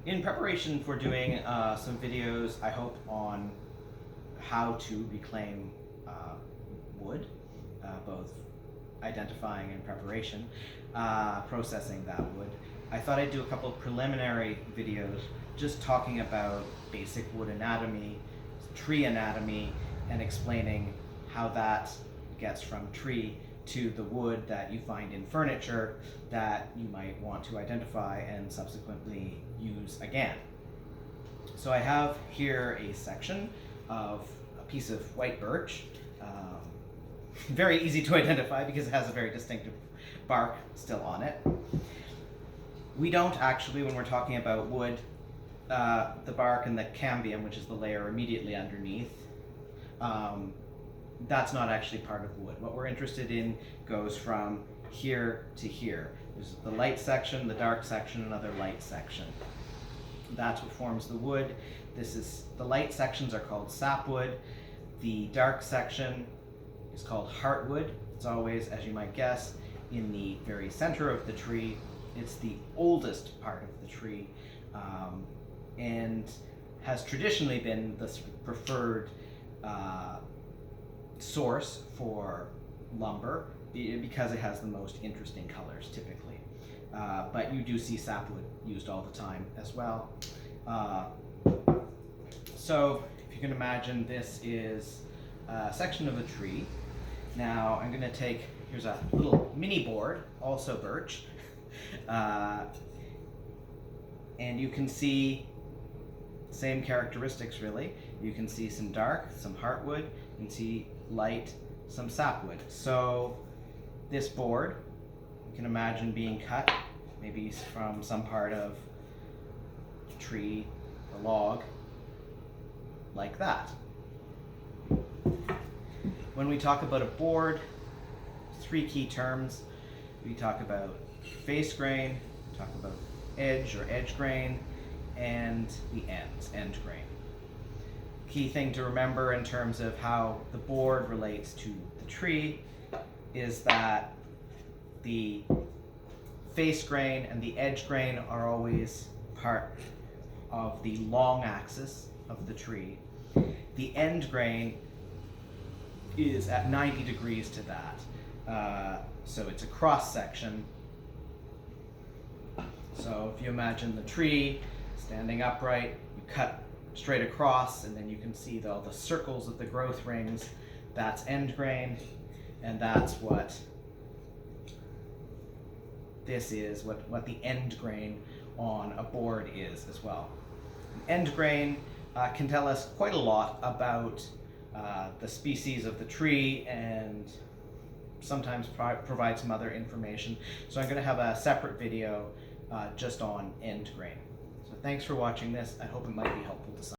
In preparation for doing some videos, I hope, on how to reclaim wood, both identifying and preparation, processing that wood, I thought I'd do a couple of preliminary videos just talking about basic wood anatomy, tree anatomy, and explaining how that gets from tree to the wood that you find in furniture that you might want to identify and subsequently use again. So I have here a section of a piece of white birch, very easy to identify because it has a very distinctive bark still on it. We don't actually, when we're talking about wood, the bark and the cambium, which is the layer immediately underneath, that's not actually part of wood. What we're interested in goes from here to here. There's the light section, the dark section, another light section. That's what forms the wood. The light sections are called sapwood. The dark section is called heartwood. It's always, as you might guess, in the very center of the tree. It's the oldest part of the tree, and has traditionally been the preferred source for lumber because it has the most interesting colors typically. But you do see sapwood used all the time as well. So if you can imagine, this is a section of a tree. Now I'm going to take, here's a little mini board, also birch, and you can see same characteristics really. You can see some dark, some heartwood, you can see light, some sapwood. So this board, you can imagine being cut maybe from some part of the tree or log like that. When we talk about a board, three key terms. We talk about face grain, we talk about edge or edge grain, and the ends, end grain. Key thing to remember in terms of how the board relates to the tree is that the face grain and the edge grain are always part of the long axis of the tree. The end grain is at 90 degrees to that. So it's a cross section. So if you imagine the tree standing upright, you cut straight across, and then you can see all the circles of the growth rings. That's end grain, and that's what this is, what the end grain on a board is as well. End grain can tell us quite a lot about the species of the tree, and sometimes provide some other information. So I'm going to have a separate video just on end grain. So thanks for watching this. I hope it might be helpful to some.